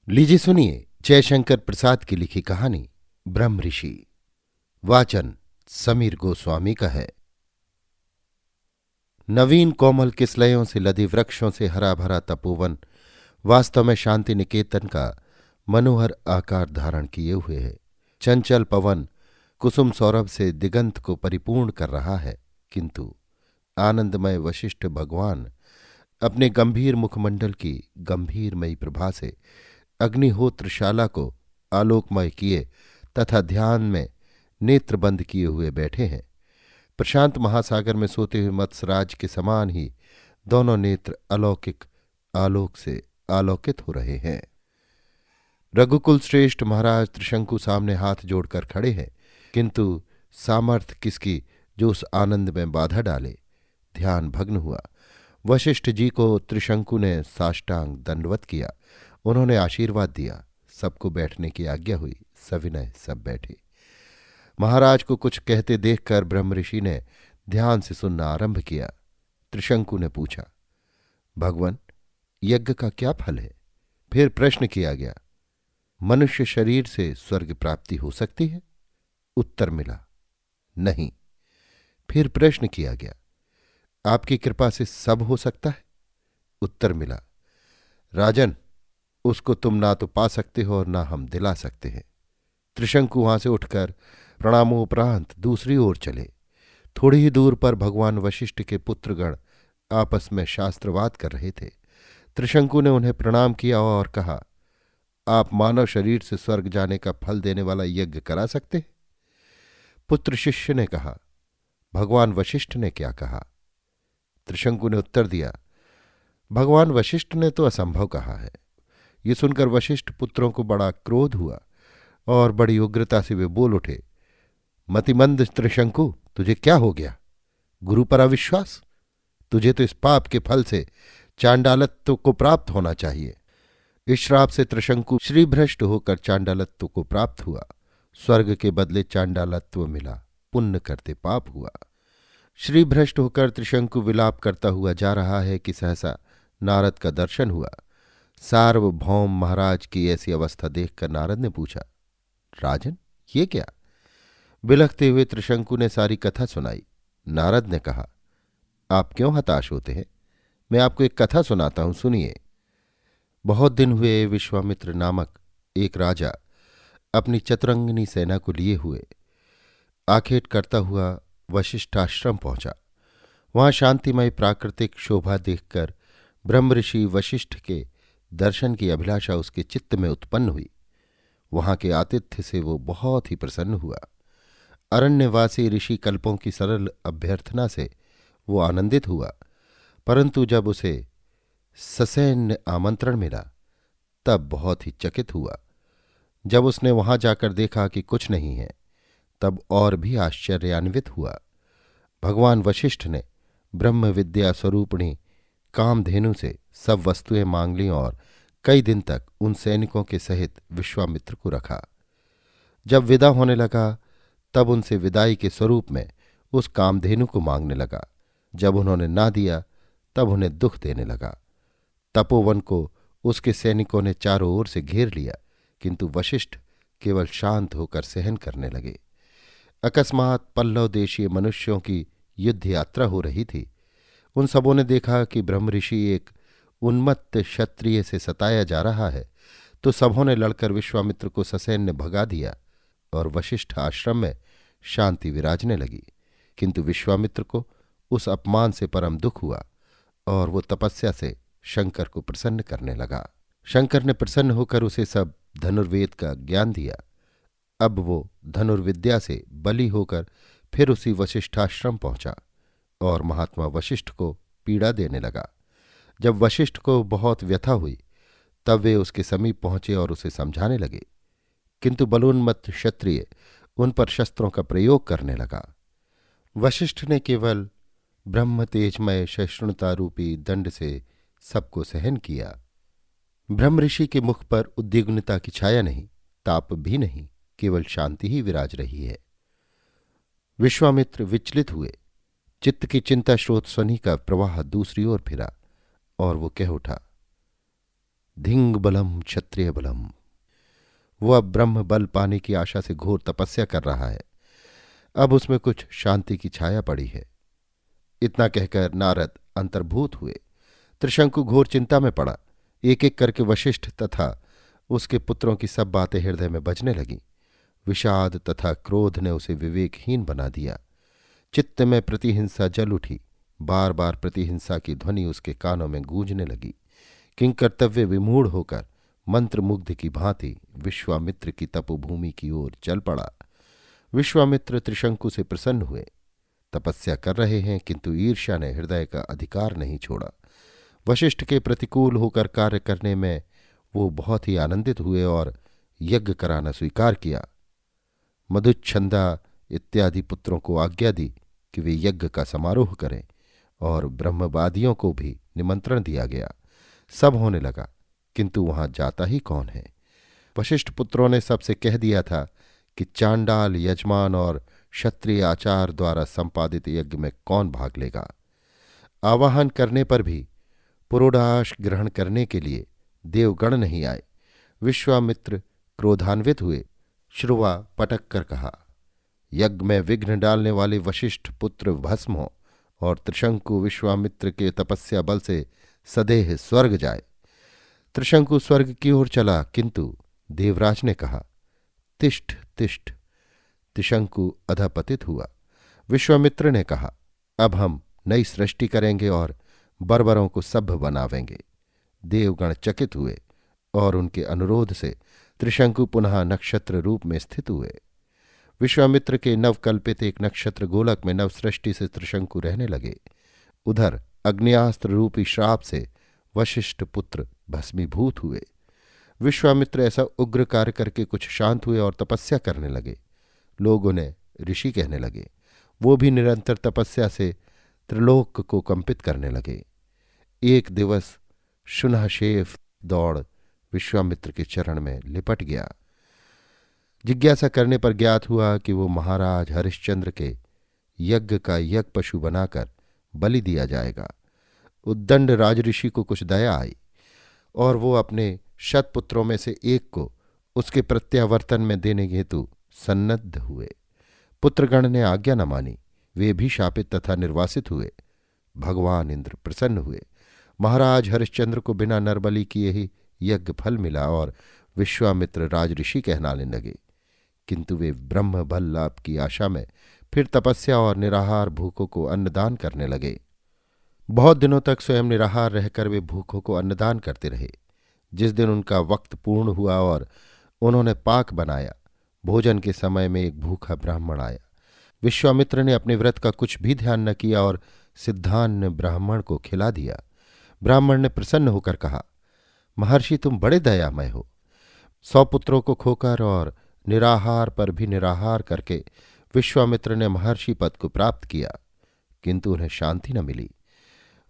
लीजिए सुनिए जयशंकर प्रसाद की लिखी कहानी ब्रह्म ऋषि। वाचन समीर गोस्वामी का है। नवीन कोमल किसलयों से लदी वृक्षों से हरा भरा तपोवन वास्तव में शांति निकेतन का मनोहर आकार धारण किए हुए है। चंचल पवन कुसुम सौरभ से दिगंत को परिपूर्ण कर रहा है, किंतु आनंदमय वशिष्ठ भगवान अपने गंभीर मुखमंडल की गंभीरमयी प्रभा से अग्निहोत्रशाला को आलोकमय किए तथा ध्यान में नेत्र बंद किए हुए बैठे हैं। प्रशांत महासागर में सोते हुए मत्स्यराज के समान ही दोनों नेत्र अलौकिक आलोक से आलोकित हो रहे हैं। रघुकुल श्रेष्ठ महाराज त्रिशंकु सामने हाथ जोड़कर खड़े हैं, किंतु सामर्थ्य किसकी जो उस आनंद में बाधा डाले। ध्यान भग्न हुआ। वशिष्ठ जी को त्रिशंकु ने साष्टांग दंडवत किया। उन्होंने आशीर्वाद दिया। सबको बैठने की आज्ञा हुई। सविनय सब बैठे। महाराज को कुछ कहते देखकर ब्रह्म ऋषि ने ध्यान से सुनना आरंभ किया। त्रिशंकु ने पूछा, भगवान, यज्ञ का क्या फल है? फिर प्रश्न किया गया, मनुष्य शरीर से स्वर्ग प्राप्ति हो सकती है? उत्तर मिला, नहीं। फिर प्रश्न किया गया, आपकी कृपा से सब हो सकता है? उत्तर मिला, राजन, उसको तुम ना तो पा सकते हो और ना हम दिला सकते हैं। त्रिशंकु वहां से उठकर प्रणामोपरांत दूसरी ओर चले। थोड़ी ही दूर पर भगवान वशिष्ठ के पुत्रगण आपस में शास्त्रवाद कर रहे थे। त्रिशंकु ने उन्हें प्रणाम किया और कहा, आप मानव शरीर से स्वर्ग जाने का फल देने वाला यज्ञ करा सकते हैं? पुत्र शिष्य ने कहा, भगवान वशिष्ठ ने क्या कहा? त्रिशंकु ने उत्तर दिया, भगवान वशिष्ठ ने तो असंभव कहा है। ये सुनकर वशिष्ठ पुत्रों को बड़ा क्रोध हुआ और बड़ी उग्रता से वे बोल उठे, मतिमंद त्रिशंकु, तुझे क्या हो गया? गुरु पर अविश्वास? तुझे तो इस पाप के फल से चांडालत्व को प्राप्त होना चाहिए। इस श्राप से त्रिशंकु श्रीभ्रष्ट होकर चांडालत्व को प्राप्त हुआ। स्वर्ग के बदले चांडालत्व मिला, पुण्य करते पाप हुआ। श्रीभ्रष्ट होकर त्रिशंकु विलाप करता हुआ जा रहा है कि सहसा नारद का दर्शन हुआ। सार्वभौम महाराज की ऐसी अवस्था देखकर नारद ने पूछा, राजन, ये क्या? बिलखते हुए त्रिशंकु ने सारी कथा सुनाई। नारद ने कहा, आप क्यों हताश होते हैं? मैं आपको एक कथा सुनाता हूं, सुनिए। बहुत दिन हुए विश्वामित्र नामक एक राजा अपनी चतुरंगिनी सेना को लिए हुए आखेट करता हुआ वशिष्ठाश्रम पहुंचा। वहां शांतिमय प्राकृतिक शोभा देखकर ब्रह्म ऋषि वशिष्ठ के दर्शन की अभिलाषा उसके चित्त में उत्पन्न हुई। वहां के आतिथ्य से वो बहुत ही प्रसन्न हुआ। अरण्यवासी ऋषि कल्पों की सरल अभ्यर्थना से वो आनंदित हुआ, परंतु जब उसे ससैन्य आमंत्रण मिला तब बहुत ही चकित हुआ। जब उसने वहां जाकर देखा कि कुछ नहीं है, तब और भी आश्चर्यान्वित हुआ। भगवान वशिष्ठ ने ब्रह्म विद्या स्वरूपिणी कामधेनु से सब वस्तुएं मांग लीं और कई दिन तक उन सैनिकों के सहित विश्वामित्र को रखा। जब विदा होने लगा तब उनसे विदाई के स्वरूप में उस कामधेनु को मांगने लगा। जब उन्होंने ना दिया तब उन्हें दुख देने लगा। तपोवन को उसके सैनिकों ने चारों ओर से घेर लिया, किंतु वशिष्ठ केवल शांत होकर सहन करने लगे। अकस्मात पल्लव देशीय मनुष्यों की युद्ध यात्रा हो रही थी। उन सबों ने देखा कि ब्रह्म ऋषि एक उन्मत्त क्षत्रिय से सताया जा रहा है, तो सबों ने लड़कर विश्वामित्र को ससैन्य भगा दिया और वशिष्ठ आश्रम में शांति विराजने लगी। किंतु विश्वामित्र को उस अपमान से परम दुख हुआ और वो तपस्या से शंकर को प्रसन्न करने लगा। शंकर ने प्रसन्न होकर उसे सब धनुर्वेद का ज्ञान दिया। अब वो धनुर्विद्या से बली होकर फिर उसी वशिष्ठाश्रम पहुंचा और महात्मा वशिष्ठ को पीड़ा देने लगा। जब वशिष्ठ को बहुत व्यथा हुई तब वे उसके समीप पहुंचे और उसे समझाने लगे, किंतु बलोन्मत्त क्षत्रिय उन पर शस्त्रों का प्रयोग करने लगा। वशिष्ठ ने केवल ब्रह्म तेजमय सहिष्णुता रूपी दंड से सबको सहन किया। ब्रह्म ऋषि के मुख पर उद्विग्नता की छाया नहीं, ताप भी नहीं, केवल शांति ही विराज रही है। विश्वामित्र विचलित हुए। चित्त की चिंता स्रोत स्वनि का प्रवाह दूसरी ओर फिरा और वो कह उठा, धिंग बलम क्षत्रिय बलम। वो अब ब्रह्म बल पाने की आशा से घोर तपस्या कर रहा है। अब उसमें कुछ शांति की छाया पड़ी है। इतना कहकर नारद अंतर्भूत हुए। त्रिशंकु घोर चिंता में पड़ा। एक एक करके वशिष्ठ तथा उसके पुत्रों की सब बातें हृदय में बजने लगीं। विषाद तथा क्रोध ने उसे विवेकहीन बना दिया। चित्त में प्रतिहिंसा जल उठी। बार बार प्रतिहिंसा की ध्वनि उसके कानों में गूंजने लगी। किंकर्तव्य विमूढ़ होकर मंत्रमुग्ध की भांति विश्वामित्र की तपोभूमि की ओर चल पड़ा। विश्वामित्र त्रिशंकु से प्रसन्न हुए। तपस्या कर रहे हैं, किंतु ईर्ष्या ने हृदय का अधिकार नहीं छोड़ा। वशिष्ठ के प्रतिकूल होकर कार्य करने में वो बहुत ही आनंदित हुए और यज्ञ कराना स्वीकार किया। मधुच्छंदा इत्यादि पुत्रों को आज्ञा दी कि वे यज्ञ का समारोह करें, और ब्रह्मवादियों को भी निमंत्रण दिया गया। सब होने लगा, किंतु वहां जाता ही कौन है। वशिष्ठ पुत्रों ने सबसे कह दिया था कि चांडाल यजमान और क्षत्रिय आचार द्वारा संपादित यज्ञ में कौन भाग लेगा। आवाहन करने पर भी पुरोडाश ग्रहण करने के लिए देवगण नहीं आए। विश्वामित्र क्रोधान्वित हुए। श्रुवा पटक कर कहा, यज्ञ में विघ्न डालने वाले वशिष्ठ पुत्र भस्म हो और त्रिशंकु विश्वामित्र के तपस्या बल से सदेह स्वर्ग जाए। त्रिशंकु स्वर्ग की ओर चला, किंतु देवराज ने कहा, तिष्ठ तिष्ठ। त्रिशंकु अधपतित हुआ। विश्वामित्र ने कहा, अब हम नई सृष्टि करेंगे और बर्बरों को सभ्य बनावेंगे। देवगण चकित हुए और उनके अनुरोध से त्रिशंकु पुनः नक्षत्र रूप में स्थित हुए। विश्वामित्र के नवकल्पित एक नक्षत्र गोलक में नवसृष्टि से त्रिशंकु रहने लगे। उधर अग्न्यास्त्र रूपी श्राप से वशिष्ठ पुत्र भस्मीभूत हुए। विश्वामित्र ऐसा उग्र कार्य करके कुछ शांत हुए और तपस्या करने लगे। लोग उन्हें ऋषि कहने लगे। वो भी निरंतर तपस्या से त्रिलोक को कंपित करने लगे। एक दिवस शुनहशेफ दौड़ विश्वामित्र के चरण में लिपट गया। जिज्ञासा करने पर ज्ञात हुआ कि वो महाराज हरिश्चंद्र के यज्ञ का यज्ञ पशु बनाकर बलि दिया जाएगा। उद्दंड राजऋषि को कुछ दया आई और वो अपने शतपुत्रों में से एक को उसके प्रत्यावर्तन में देने हेतु सन्नद्ध हुए। पुत्रगण ने आज्ञा न मानी। वे भी शापित तथा निर्वासित हुए। भगवान इंद्र प्रसन्न हुए। महाराज हरिश्चंद्र को बिना नरबलि किए ही यज्ञ फल मिला और विश्वामित्र राजऋषि कहलाने लगे। किंतु वे ब्रह्म बल लाभ की आशा में फिर तपस्या और निराहार भूखों को अन्नदान करने लगे। बहुत दिनों तक स्वयं निराहार रहकर वे भूखों को अन्नदान करते रहे। जिस दिन उनका वक्त पूर्ण हुआ और उन्होंने पाक बनाया, भोजन के समय में एक भूखा ब्राह्मण आया। विश्वामित्र ने अपने व्रत का कुछ भी ध्यान न किया और सिद्धान्न ब्राह्मण को खिला दिया। ब्राह्मण ने प्रसन्न होकर कहा, महर्षि तुम बड़े दयामय हो। 100 पुत्रों को खोकर और निराहार पर भी निराहार करके विश्वामित्र ने महर्षि पद को प्राप्त किया, किंतु उन्हें शांति न मिली।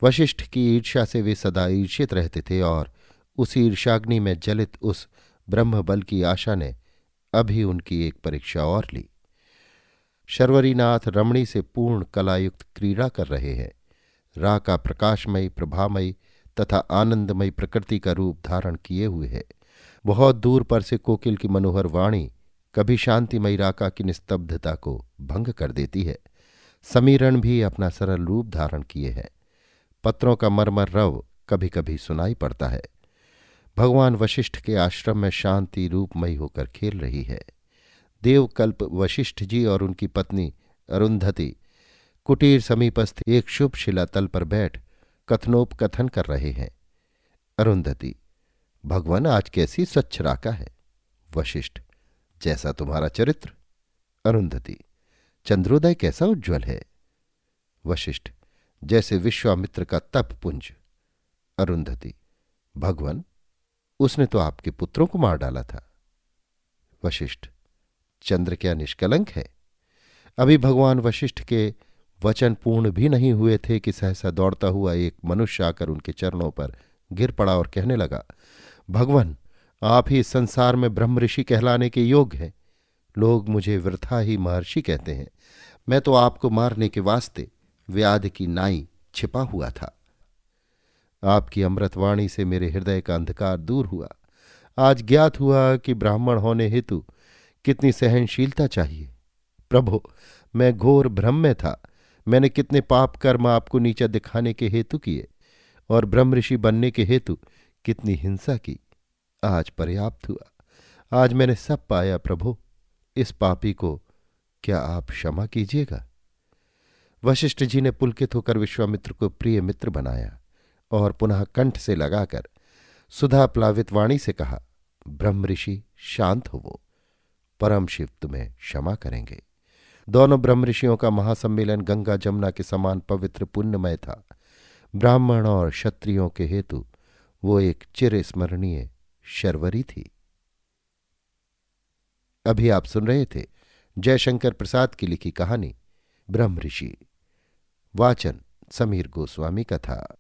वशिष्ठ की ईर्ष्या से वे सदा ईर्ष्यित रहते थे और उसी ईर्ष्याग्नि में जलित उस ब्रह्म बल की आशा ने अभी उनकी एक परीक्षा और ली। शर्वरीनाथ रमणी से पूर्ण कलायुक्त क्रीड़ा कर रहे हैं। राका प्रकाशमयी प्रभामयी तथा आनंदमयी प्रकृति का रूप धारण किए हुए है। बहुत दूर पर से कोकिल की मनोहर वाणी कभी शांतिमयी राका की निस्तब्धता को भंग कर देती है। समीरण भी अपना सरल रूप धारण किए हैं। पत्रों का मरमर रव कभी कभी सुनाई पड़ता है। भगवान वशिष्ठ के आश्रम में शांति रूपमयी होकर खेल रही है। देवकल्प वशिष्ठ जी और उनकी पत्नी अरुंधति कुटीर समीपस्थ एक शुभ शिलातल पर बैठ कथनोपकथन कर रहे हैं। अरुंधति, भगवान आज कैसी स्वच्छ राका है। वशिष्ठ, जैसा तुम्हारा चरित्र। अरुंधति, चंद्रोदय कैसा उज्ज्वल है। वशिष्ठ, जैसे विश्वामित्र का तप पुंज। अरुंधति, भगवान, उसने तो आपके पुत्रों को मार डाला था। वशिष्ठ, चंद्र क्या निष्कलंक है। अभी भगवान वशिष्ठ के वचन पूर्ण भी नहीं हुए थे कि सहसा दौड़ता हुआ एक मनुष्य आकर उनके चरणों पर गिर पड़ा और कहने लगा, भगवान, आप ही इस संसार में ब्रह्म ऋषि कहलाने के योग्य हैं। लोग मुझे वृथा ही महर्षि कहते हैं। मैं तो आपको मारने के वास्ते व्याध की नाई छिपा हुआ था। आपकी अमृतवाणी से मेरे हृदय का अंधकार दूर हुआ। आज ज्ञात हुआ कि ब्राह्मण होने हेतु कितनी सहनशीलता चाहिए। प्रभो, मैं घोर भ्रम में था। मैंने कितने पाप कर्म आपको नीचा दिखाने के हेतु किए और ब्रह्मऋषि बनने के हेतु कितनी हिंसा की। आज पर्याप्त हुआ। आज मैंने सब पाया। प्रभो, इस पापी को क्या आप क्षमा कीजिएगा। वशिष्ठ जी ने पुलकित होकर विश्वामित्र को प्रिय मित्र बनाया और पुनः कंठ से लगाकर सुधा प्लावित वाणी से कहा, ब्रह्मऋषि शांत होवो, परम शिव तुम्हें क्षमा करेंगे। दोनों ब्रह्मऋषियों का महासम्मेलन गंगा जमुना के समान पवित्र पुण्यमय था। ब्राह्मण और क्षत्रियों के हेतु वो एक चिरस्मरणीय शर्वरी थी। अभी आप सुन रहे थे जयशंकर प्रसाद की लिखी कहानी ब्रह्मऋषि। वाचन समीर गोस्वामी का था।